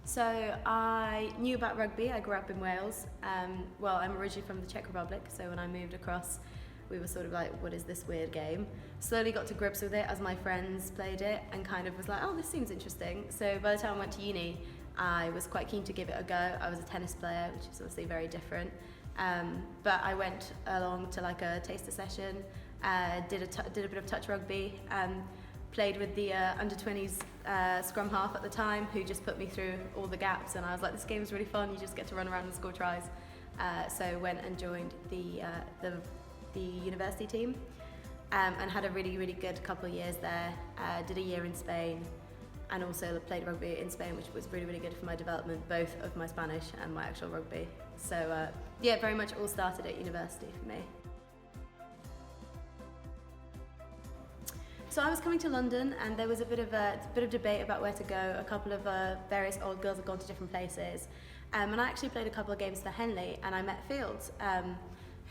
So I knew about rugby. I grew up in Wales. Well, I'm originally from the Czech Republic, so when I moved across, we were sort of like, what is this weird game? Slowly got to grips with it as my friends played it and kind of was like, oh, this seems interesting. So by the time I went to uni, I was quite keen to give it a go. I was a tennis player, which is obviously very different. But I went along to like a taster session, did a bit of touch rugby, played with the under-20s SCRUM-HALF at the time, who just put me through all the gaps, and I was like, this game is really fun, you just get to run around and score tries. So went and joined the university team, and had a really, really good couple of years there. Did a year in Spain, and also played rugby in Spain, which was really, really good for my development, both of my Spanish and my actual rugby. So yeah, very much all started at university for me. So I was coming to London, and there was a bit of debate about where to go. A couple of various old girls had gone to different places, and I actually played a couple of games for Henley, and I met Fields,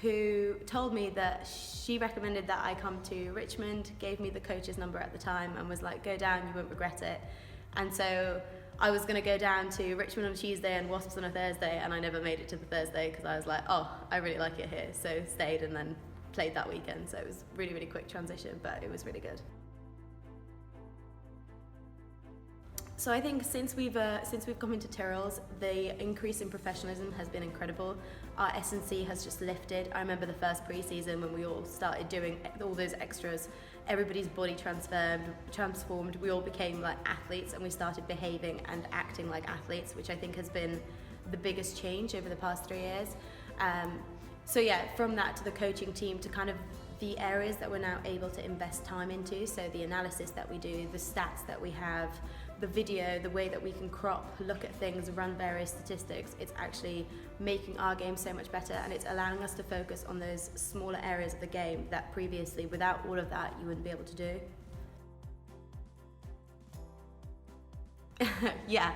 who told me that she recommended that I come to Richmond, gave me the coach's number at the time, and was like, go down, you won't regret it. And so I was going to go down to Richmond on a Tuesday and Wasps on a Thursday, and I never made it to the Thursday because I was like, oh, I really like it here. So stayed and then played that weekend. So it was really, really quick transition, but it was really good. So I think since we've come into Tyrrells, the increase in professionalism has been incredible. Our S&C has just lifted. I remember the first pre-season when we all started doing all those extras. Everybody's body transformed. We all became like athletes, and we started behaving and acting like athletes, which I think has been the biggest change over the past 3 years. So yeah, from that to the coaching team to kind of the areas that we're now able to invest time into, so the analysis that we do, the stats that we have, the video, the way that we can crop, look at things, run various statistics, it's actually making our game so much better, and it's allowing us to focus on those smaller areas of the game that previously, without all of that, you wouldn't be able to do. Yeah,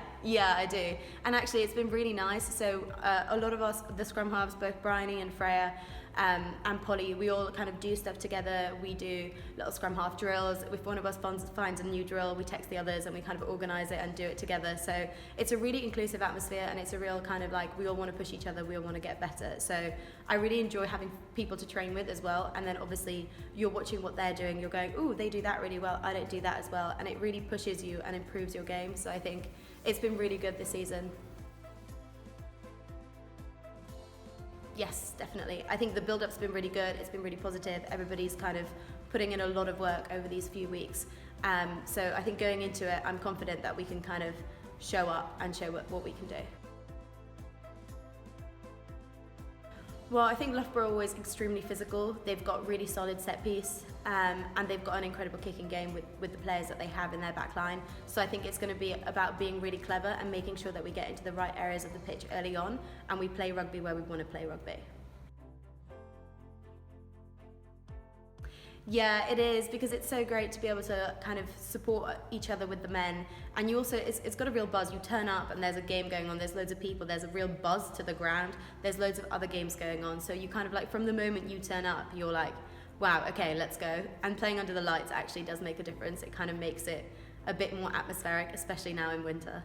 I do. And actually it's been really nice. So a lot of us, the scrum halves, both Bryony and Freya, and Polly, we all kind of do stuff together. We do little scrum half drills. If one of us finds a new drill, we text the others and we kind of organise it and do it together. So it's a really inclusive atmosphere, and it's a real kind of like, we all want to push each other, we all want to get better. So I really enjoy having people to train with as well. And then obviously you're watching what they're doing, you're going, ooh, they do that really well, I don't do that as well. And it really pushes you and improves your game. So I think it's been really good this season. Yes, definitely. I think the build-up's been really good. It's been really positive. Everybody's kind of putting in a lot of work over these few weeks. So I think going into it, I'm confident that we can kind of show up and show what we can do. Well, I think Loughborough are always extremely physical. They've got really solid set piece, and they've got an incredible kicking game with the players that they have in their back line. So I think it's going to be about being really clever and making sure that we get into the right areas of the pitch early on, and we play rugby where we want to play rugby. Yeah, it is, because it's so great to be able to kind of support each other with the men, and you also, it's got a real buzz. You turn up and there's a game going on, there's loads of people, there's a real buzz to the ground, there's loads of other games going on, so you kind of like, from the moment you turn up, you're like, wow, okay, let's go. And playing under the lights actually does make a difference. It kind of makes it a bit more atmospheric, especially now in winter.